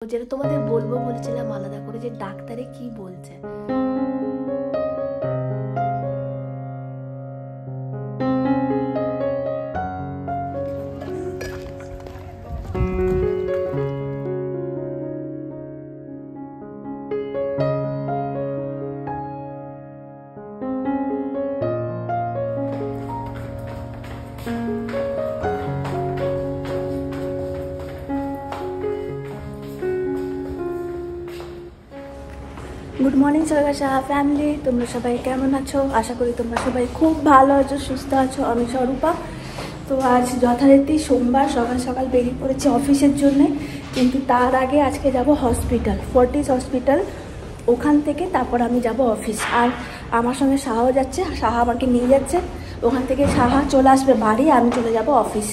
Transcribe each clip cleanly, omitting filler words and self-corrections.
যেটা তোমাদের বলবো বলেছিলাম আলাদা করে যে ডাক্তারে কি বলছে। গুড মর্নিং সরকার ফ্যামিলি, তোমরা সবাই কেমন আছো? আশা করি তোমরা সবাই খুব ভালো আছো, সুস্থ আছো। আমি স্বরূপা। তো আজ যথারীতি সোমবার সকাল সকাল বেরিয়ে পড়েছি অফিসের জন্যে, কিন্তু তার আগে আজকে যাব হসপিটাল, ফোর্টিস হসপিটাল। ওখান থেকে তারপর আমি যাব অফিস। আর আমার সঙ্গে সাহাও যাচ্ছে, সাহা আমাকে নিয়ে যাচ্ছে। ওখান থেকে সাহা চলে আসবে বাড়ি, আমি চলে যাব অফিস।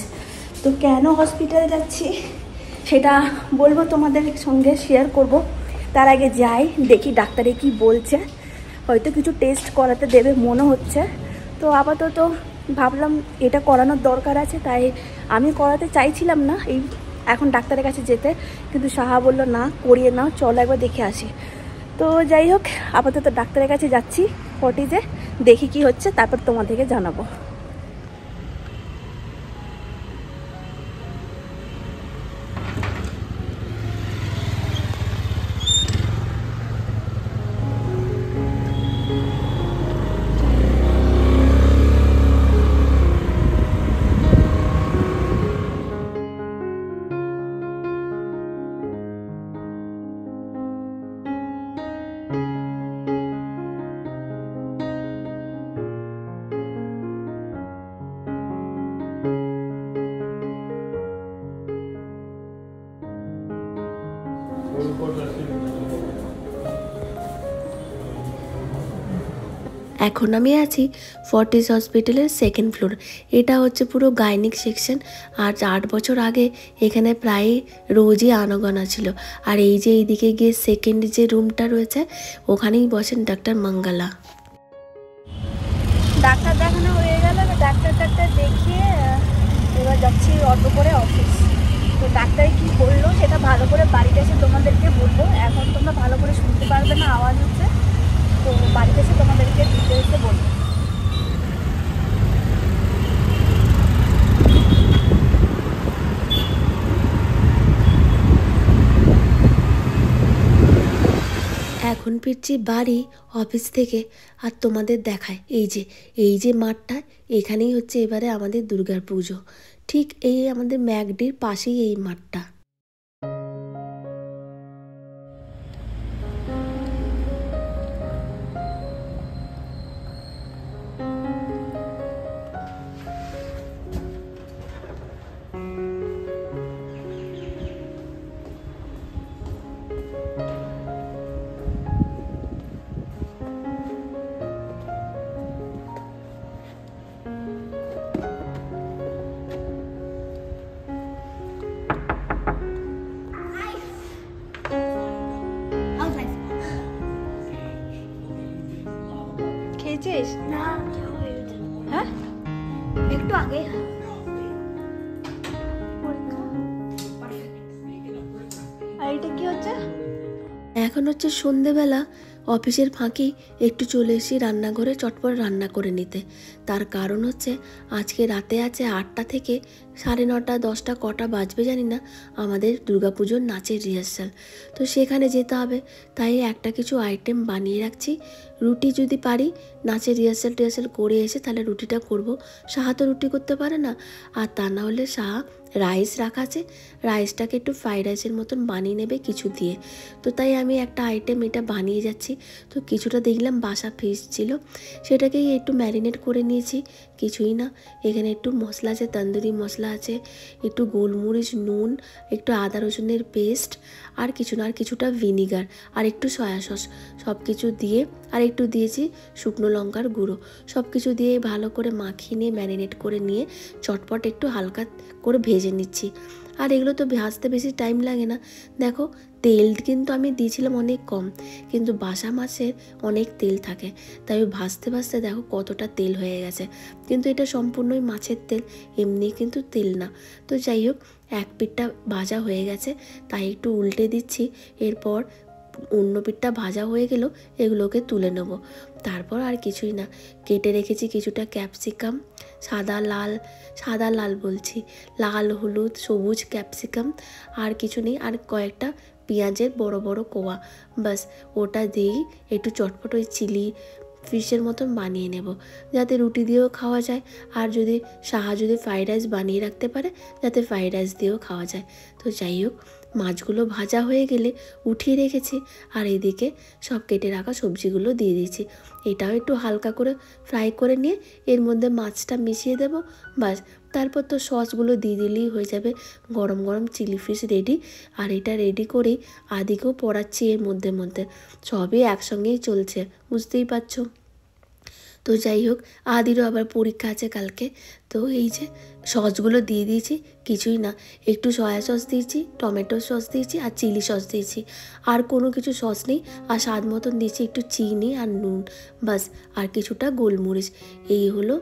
তো কেন হসপিটালে যাচ্ছি সেটা বলবো, তোমাদের সঙ্গে শেয়ার করব। তার আগে যাই, দেখি ডাক্তারে কি বলছে। হয়তো কিছু টেস্ট করাতে দেবে মনে হচ্ছে। তো আপাতত ভাবলাম এটা করানোর দরকার আছে, তাই আমি করাতে চাইছিলাম না এই এখন ডাক্তারের কাছে যেতে, কিন্তু সাহা বলল না, করিয়ে নাও, চলো একবার দেখে আসি। তো যাই হোক, আপাতত ডাক্তারের কাছে যাচ্ছি ফর্টিজে, দেখি কি হচ্ছে, তারপর তোমাদেরকে জানাবো। এখন আমি আছি ফর্টিস হসপিটালের সেকেন্ড ফ্লোর। এটা হচ্ছে পুরো গাইনিক সেকশন। আর 8 বছর আগে এখানে প্রায় রোজই আনাগোনা ছিল। আর এই যে এইদিকে গিয়ে সেকেন্ড যে রুমটা রয়েছে, ওখানেই বসেন ডাক্তার মঙ্গলা। ডাক্তার দেখানো হয়ে গেল, ডাক্তার দেখিয়ে এবার যাচ্ছি অটো করে অফিস। তো ডাক্তার কি বললো সেটা ভালো করে বাড়িতে এসে তোমাদেরকে বলবো। এখন তোমরা ভালো করে শুনতে পারবে না, আওয়াজ হচ্ছে। তো বাড়িতে এসে তোমাদেরকে ডিটেলসে বলবো। এখন ফিরছি বাড়ি অফিস থেকে। আর তোমাদের দেখায় এই যে মাঠটা, এখানেই হচ্ছে এবারে আমাদের দুর্গার পুজো। ঠিক এই আমাদের ম্যাকডির পাশেই এই মাঠটা। খেয়েছিস না? হ্যাঁ, একটু আগে। আর এটা কি হচ্ছে? এখন হচ্ছে সন্ধেবেলা। অফিসের ফাঁকি একটু চলে এসেছি রান্নাঘরে চটপট রান্না করে নিতে। তার কারণ হচ্ছে আজকে রাতে আছে 8টা থেকে 9:30 10টা কটা বাজবে জানি না, আমাদের দুর্গাপুজোর নাচের রিহার্সাল। তো সেখানে যেতে হবে, তাই একটা কিছু আইটেম বানিয়ে রাখছি। রুটি যদি পারি, নাচের রিহার্সাল করে এসে তাহলে রুটিটা করব। সাহা তো রুটি করতে পারে না, আর তা না হলে সাহা রাইস রাখা আছে, রাইসটাকে একটু ফ্রাইড রাইসের মতন বানিয়ে নেবে কিছু দিয়ে। তো তাই আমি একটা আইটেম এটা বানিয়ে যাচ্ছি। তো কিছুটা দেখলাম বাসা ফিশ ছিল, সেটাকেই একটু ম্যারিনেট করে নিয়েছি। কিছুই না, এখানে একটু মশলা আছে, তন্দুরি মশলা আছে, একটু গোলমরিচ, নুন, একটু আদা রসুনের পেস্ট, আর কিছু না, আর কিছুটা ভিনিগার, আর একটু সয়া সস, সব কিছু দিয়ে, আর একটু দিয়েছি শুকনো লঙ্কার গুঁড়ো। সব কিছু দিয়ে ভালো করে মাখিয়ে নিয়ে ম্যারিনেট করে নিয়ে চটপট একটু হালকা করে ভেজে নিচ্ছি। আর এগুলো তো ভাজতে বেশি টাইম লাগে না। দেখো তেল কিন্তু আমি দিয়েছিলাম অনেক কম, কিন্তু বাসা মাছের অনেক তেল থাকে, তাই ভাজতে ভাজতে দেখো কতটা তেল হয়ে গেছে। কিন্তু এটা সম্পূর্ণই মাছের তেল, এমনি কিন্তু তেল না। তো যাই হোক, এক পিঠটা ভাজা হয়ে গেছে, তাই একটু উল্টে দিচ্ছি। এরপর অন্য পিঠটা ভাজা হয়ে গেল, এগুলোকে তুলে নেব। তারপর আর কিছুই না, কেটে রেখেছি কিছুটা ক্যাপসিকাম, সাদা লাল বলছি, লাল হলুদ সবুজ ক্যাপসিকাম, আর কিছু নেই, আর কয়েকটা পেঁয়াজের বড় বড় কোয়া, বাস ওটা দিয়েই একটু চটপট ওই চিলি ফিশের মতন বানিয়ে নেব, যাতে রুটি দিয়েও খাওয়া যায়। আর যদি যদি ফ্রাইড রাইস বানিয়ে রাখতে পারে, যাতে ফ্রাইড রাইস দিয়েও খাওয়া যায়। তো যাই হোক, মাছগুলো ভাজা হয়ে গেলে উঠিয়ে রেখেছি, আর এদিকে সব কেটে রাখা সবজিগুলো দিয়ে দিয়েছি। এটাও একটু হালকা করে ফ্রাই করে নিয়ে এর মধ্যে মাছটা মিশিয়ে দেব, বাস। তারপর তো সসগুলো দিয়ে দিলেই হয়ে যাবে গরম গরম চিলি ফিশ রেডি। আর এটা রেডি করেই আদিকেও পড়াচ্ছি এর মধ্যে মধ্যে, সবই একসঙ্গেই চলছে, বুঝতেই পারছো। তো যাই হোক, আদিরও আবার পরীক্ষা আছে কালকে। তো এই যে সসগুলো দিয়ে দিয়েছি, কিছুই না, একটু সয়া সস দিয়েছি, টমেটো সস দিয়েছি, আর চিলি সস দিয়েছি, আর কোনো কিছু সস নেই। আর স্বাদ মতন দিয়েছি একটু চিনি আর নুন, বাস, আর কিছুটা গোলমরিচ। এই হলো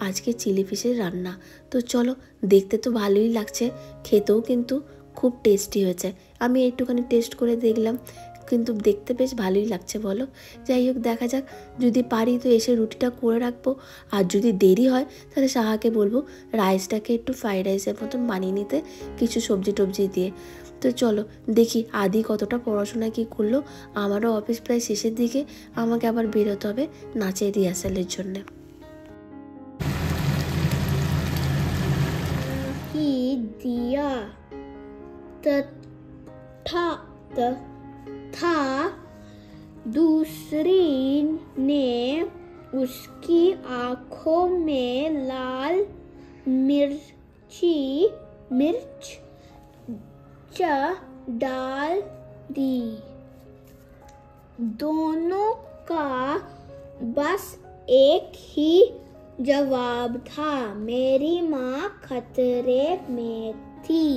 আজকে চিলি ফিশের রান্না। তো চলো, দেখতে তো ভালোই লাগছে, খেতেও কিন্তু খুব টেস্টি হয়েছে। আমি একটুখানি টেস্ট করে দেখলাম, কিন্তু দেখতে বেশ ভালোই লাগছে বলো। যাই হোক, দেখা যাক, যদি পারি তো এসে রুটিটা করে রাখবো। আর যদি দেরি হয় তাহলে সাহাকে বলবো রাইসটাকে একটু ফ্রাইড রাইসের মতন বানিয়ে নিতে, কিছু সবজি টবজি দিয়ে। তো চলো দেখি আদি কতটা পড়াশোনা কি করলো। আমারও অফিস প্রায় শেষের দিকে, আমাকে আবার বেরোতে হবে নাচের রিহার্সালের জন্যে। दिया था दूसरी ने उसकी आंखों में लाल मिर्च डाल दी। दोनों का बस एक ही जवाब था, मेरी माँ खतरे में थी।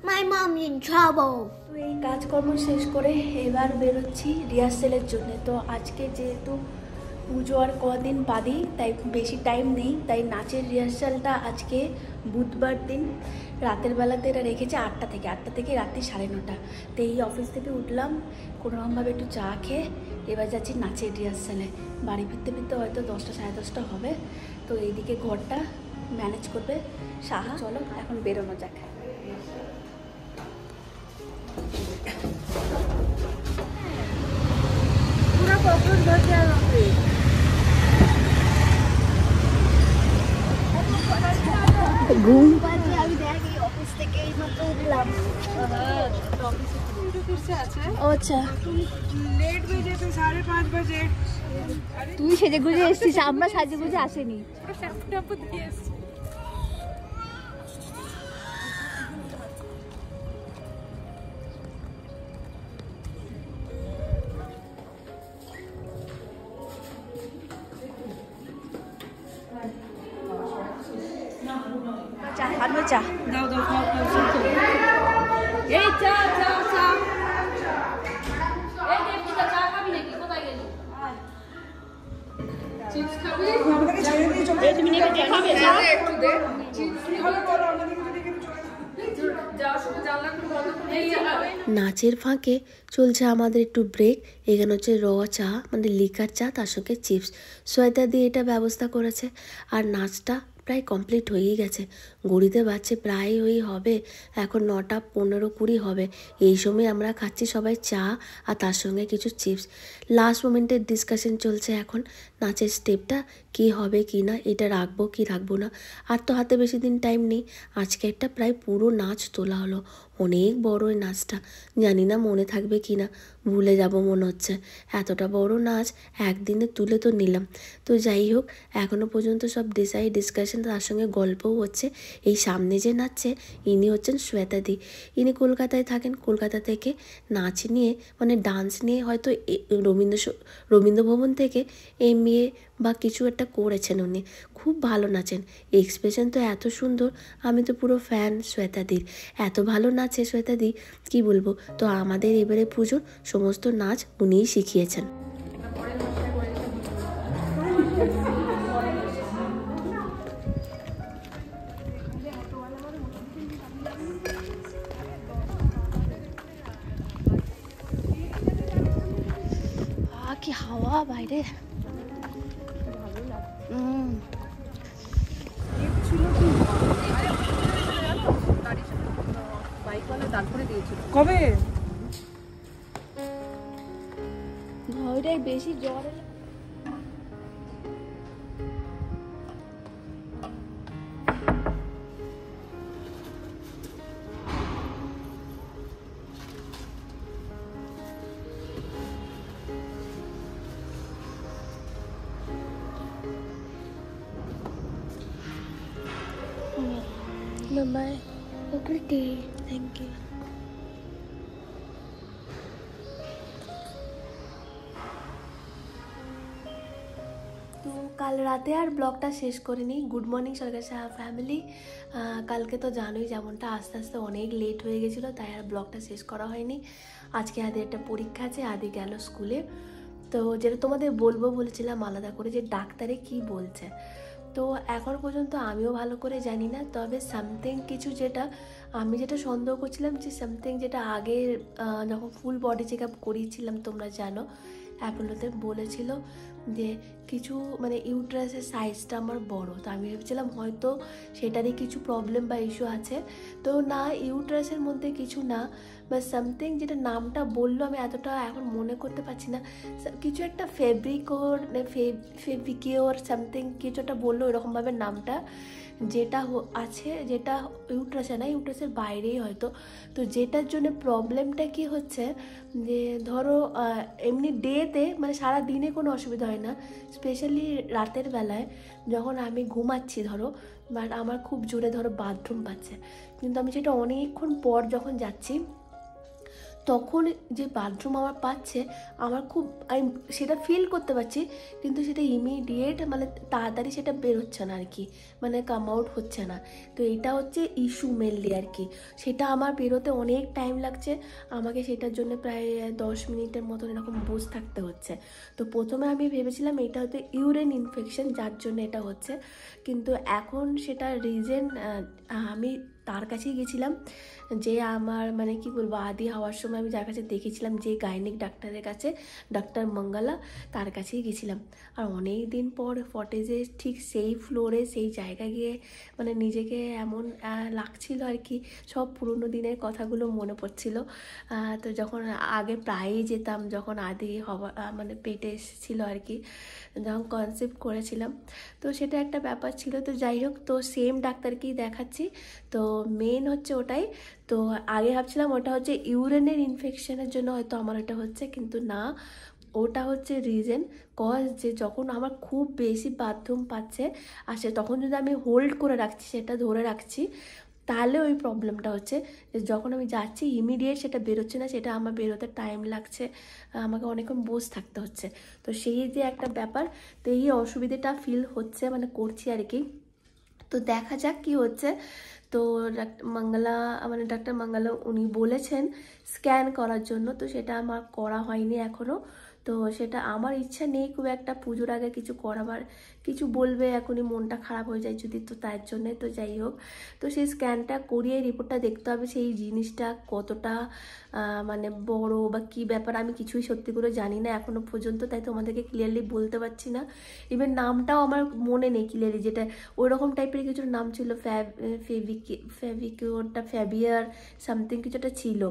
My mom's in trouble. তো এই কাজকর্ম শেষ করে এবার বেরোচ্ছি রিহার্সেলের জন্য। তো আজকে যেহেতু পুজো আর কদিন বাদেই, তাই বেশি টাইম নেই, তাই নাচের রিহার্সালটা আজকে বুধবার দিন রাতের বেলাতে এটা রেখেছে 8টা থেকে রাত্রি 9:30। তো এই অফিস থেকে উঠলাম, কোনোরকমভাবে একটু চা খেয়ে এবার যাচ্ছি নাচের রিহার্সালে। বাড়ি ফিরতে ফিরতে হয়তো 10টা 10:30 হবে। তো এইদিকে ঘরটা ম্যানেজ করবে সাহা। চলো এখন বেরোনো যাক। पूरा कॉकरोच भर गया वहाँ पे। ঘুম আমি দেখি অফিস থেকে এইমাত্র উঠলাম। আচ্ছা, लेट बजे तो 5:30 बजे তুই সেজে গুজে এসেছিস, আমরা সাজে গুজে আসেনি। শ্যাম্পু দিয়ে এসছি। চা আনবো, চা দাও দাও খাও খাও। এই চা চা চা। এই দেবটা চা খাবি নাকি? কোথায় গেলি? চিপস খাবি? আমাদেরকে ছেড়ে দিয়ে চলে যা। তুমি নিয়ে খাবে চা একটু দে। চিপস খাবে তো আমাদেরকে যদি একটু চলে যা। শুধু জানলা খুলে বন্ধ করে এই যাবে। নাচের ফাঁকে চলছে আমাদের একটু ব্রেক। এখানে হচ্ছে র চা, মানে লিকার চা, তার সঙ্গে চিপস। সোয়েতা দিয়ে এটা ব্যবস্থা করেছে। আর নাচটা প্রায় কমপ্লিট হয়েই গেছে, ঘড়িতে বাজছে প্রায় ওই হবে এখন 9টা 15-20 হবে। এই সময় আমরা খাচ্ছি সবাই চা আর তার সঙ্গে কিছু চিপস। লাস্ট মোমেন্টের ডিসকাশন চলছে এখন, নাচের স্টেপটা কী হবে কি না, এটা রাখবো কি রাখবো না। আর তো হাতে বেশি দিন টাইম নেই, আজকে একটা প্রায় পুরো নাচ তোলা হলো, অনেক বড় এই নাচটা। জানি না মনে থাকবে কি না, ভুলে যাব মনে হচ্ছে। এতটা বড় নাচ একদিনে তুলে তো নিলাম। তো যাই হোক, এখনও পর্যন্ত সব ডিসকাশন, তার সঙ্গে গল্পও হচ্ছে। এই সামনে যে নাচছে ইনি হচ্ছেন শ্বেতাদি। ইনি কলকাতায় থাকেন। কলকাতা থেকে নাচ নিয়ে মানে ডান্স নিয়ে হয়তো রবীন্দ্রভবন থেকে MA বা কিছু একটা করেছেন উনি। খুব ভালো নাচেন, এক্সপ্রেশন তো এত সুন্দর, আমি তো পুরো ফ্যান শ্বেতাদির। এত ভালো নাচে শ্বেতাদি, কি বলবো। তো আমাদের এবারে পুজোর সমস্ত নাচ উনিই শিখিয়েছেন। কি হাওয়া বাইরে। কবে ভয়টাই বেশি জ্বর এলে Bye-bye. Have a good day. Thank you. তো কাল রাতে আর ব্লগটা শেষ করিনি। গুড মর্নিং সরকার ফ্যামিলি। কালকে তো জানোই যেমনটা আস্তে আস্তে অনেক লেট হয়ে গেছিলো, তাই আর ব্লগটা শেষ করা হয়নি। আজকে আদি একটা পরীক্ষা আছে, আদি গেল স্কুলে। তো যেটা তোমাদের বলবো বলেছিলাম আলাদা করে, যে ডাক্তারে কি বলছে, তো এখন পর্যন্ত আমিও ভালো করে জানি না। তবে সামথিং কিছু যেটা আমি যেটা সন্দেহ করছিলাম, যে সামথিং যেটা আগে যখন ফুল বডি চেক আপ করিয়েছিলাম তোমরা জানো, অ্যাপোলোতে বলেছিল যে কিছু মানে ইউট্রাসের সাইজটা আমার বড়। তো আমি ভেবেছিলাম হয়তো সেটারই কিছু প্রবলেম বা ইস্যু আছে। তো না, ইউট্রাসের মধ্যে কিছু না, বা সামথিং যেটা নামটা বললো আমি এতটা এখন মনে করতে পারছি না। কিছু একটা ফেব্রিকিওর সামথিং কিছু একটা বললো এরকমভাবে নামটা, যেটা আছে, যেটা ইউট্রাসে না, ইউট্রাসের বাইরেই হয়তো। তো যেটার জন্য প্রবলেমটা কি হচ্ছে, যে ধরো এমনি ডেতে মানে সারা দিনে কোনো অসুবিধা হয় না, স্পেশালি রাতের বেলায় যখন আমি ঘুমাচ্ছি ধরো, বাট আমার খুব জোরে ধরো বাথরুম পাচ্ছে, কিন্তু আমি সেটা অনেকক্ষণ পর যখন যাচ্ছি তখন যে বাথরুম আমার পাচ্ছে, আমার খুব আমি সেটা ফিল করতে পারছি, কিন্তু সেটা ইমিডিয়েট মানে তাড়াতাড়ি সেটা বেরোচ্ছে না আর কি, মানে কাম আউট হচ্ছে না। তো এটা হচ্ছে ইস্যু মেনলি আর কি। সেটা আমার বেরোতে অনেক টাইম লাগছে, আমাকে সেটার জন্য প্রায় 10 মিনিটের মতন এরকম বসে থাকতে হচ্ছে। তো প্রথমে আমি ভেবেছিলাম এটা হয়তো ইউরিন ইনফেকশন, যার জন্য এটা হচ্ছে, কিন্তু এখন সেটা রিজন আমি তার কাছেই গেছিলাম, যে আমার মানে কি বলবো, আদি হওয়ার সময় আমি যার কাছে দেখেছিলাম, যে গাইনিক ডাক্তারের কাছে, ডাক্তার মঙ্গলা, তার কাছেই গেছিলাম। আর অনেক দিন পর ফটেজে ঠিক সেই ফ্লোরে সেই জায়গায় গিয়ে মানে নিজেকে এমন লাগছিল আর কি, সব পুরনো দিনের কথাগুলো মনে পড়ছিল। তো যখন আগে প্রায়ই যেতাম, যখন আদি হওয়া মানে পেটে এসেছিলো আর কি, যখন কনসেপ্ট করেছিলাম, তো সেটা একটা ব্যাপার ছিল। তো যাই হোক, তো সেম ডাক্তারকেই দেখাচ্ছি। তো মেন হচ্ছে ওটাই। তো আগে ভাবছিলাম ওটা হচ্ছে ইউরিনের ইনফেকশনের জন্য হয়তো আমার এটা হচ্ছে, কিন্তু না, ওটা হচ্ছে রিজন কজ, যে যখন আমার খুব বেশি বাথরুম পাচ্ছে আসে, তখন যদি আমি হোল্ড করে রাখছি, সেটা ধরে রাখছি, তাহলে ওই প্রবলেমটা হচ্ছে। যখন আমি যাচ্ছি ইমিডিয়েট সেটা বেরোচ্ছে না, সেটা আমার বেরোতে টাইম লাগছে, আমাকে অনেকক্ষণ বসে থাকতে হচ্ছে। তো সেই যে একটা ব্যাপার, তো এই অসুবিধাটা ফিল হচ্ছে মানে করছি আর কি। তো দেখা যাক কি হচ্ছে। তো ডাক্তার মঙ্গলা উনি বলেছেন স্ক্যান করার জন্য, তো সেটা আমার করা হয়নি এখনও। তো সেটা আমার ইচ্ছা নেই খুব একটা পুজোর আগে কিছু করাবার, কিছু বলবে এখনই মনটা খারাপ হয়ে যায় যদি, তো তার জন্যে। তো যাই হোক, তো সেই স্ক্যানটা করিয়ে রিপোর্টটা দেখতে হবে, সেই জিনিসটা কতটা মানে বড় বা কি ব্যাপার আমি কিছুই সত্যি করে জানি না এখনো পর্যন্ত, তাই তোমাদেরকে ক্লিয়ারলি বলতে পারছি না। ইভেন নামটাও আমার মনে নেই ক্লিয়ারলি, যেটা ওই রকম টাইপের কিছু নাম ছিল, ফেভিকিওরটা ফ্যাবিয়ার সামথিং কিছুটা ছিল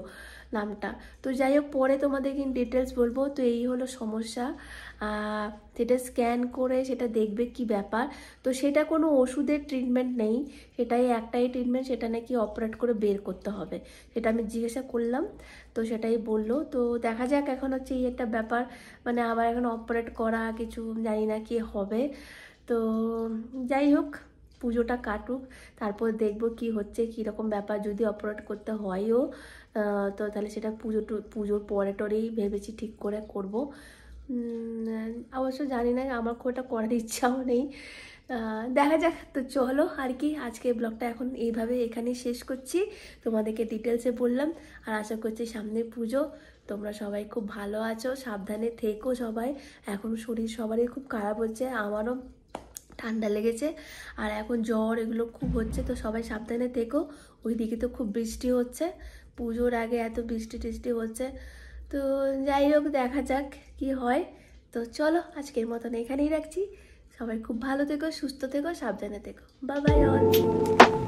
নামটা। তো যাই হোক, পরে তোমাদেরকে ডিটেলস বলবো। তো এই হলো সমস্যা, সেটা স্ক্যান করে সেটা দেখবে কি ব্যাপার। তো সেটা কোনো ওষুধের ট্রিটমেন্ট নেই, সেটাই একটাই ট্রিটমেন্ট, সেটা নাকি অপারেট করে বের করতে হবে, সেটা আমি জিজ্ঞাসা করলাম, তো সেটাই বললো। তো দেখা যাক, এখন হচ্ছে এই একটা ব্যাপার, মানে আবার এখন অপারেট করা কিছু জানি না কি হবে। তো যাই হোক, পুজোটা কাটুক, তারপর দেখবো কি হচ্ছে, কীরকম ব্যাপার। যদি অপারেট করতে হয়ও তো তাহলে সেটা পুজোর পরে টরেই ভেবেছি ঠিক করে করব। অবশ্য জানি না, আমার খুব একটা করার ইচ্ছাও নেই, দেখা যাক। তো চলো আর কি, আজকে ব্লগটা এখন এইভাবে এখানেই শেষ করছি। তোমাদেরকে ডিটেলসে বললাম, আর আশা করছি সামনে পুজো, তোমরা সবাই খুব ভালো আছো, সাবধানে থেকো সবাই। এখন শরীর সবারই খুব খারাপ হচ্ছে, আমারও ঠান্ডা লেগেছে আর এখন জ্বর এগুলো খুব হচ্ছে, তো সবাই সাবধানে থেকো। ওইদিকে তো খুব বৃষ্টি হচ্ছে, পুজোর আগে এত বৃষ্টি টিষ্টি হচ্ছে। তো যাই হোক, দেখা যাক কি হয়। তো চলো আজকের মতন এখানেই রাখছি। সবাই খুব ভালো থেকো, সুস্থ থেকো, সাবধানে থেকো। Bye bye all.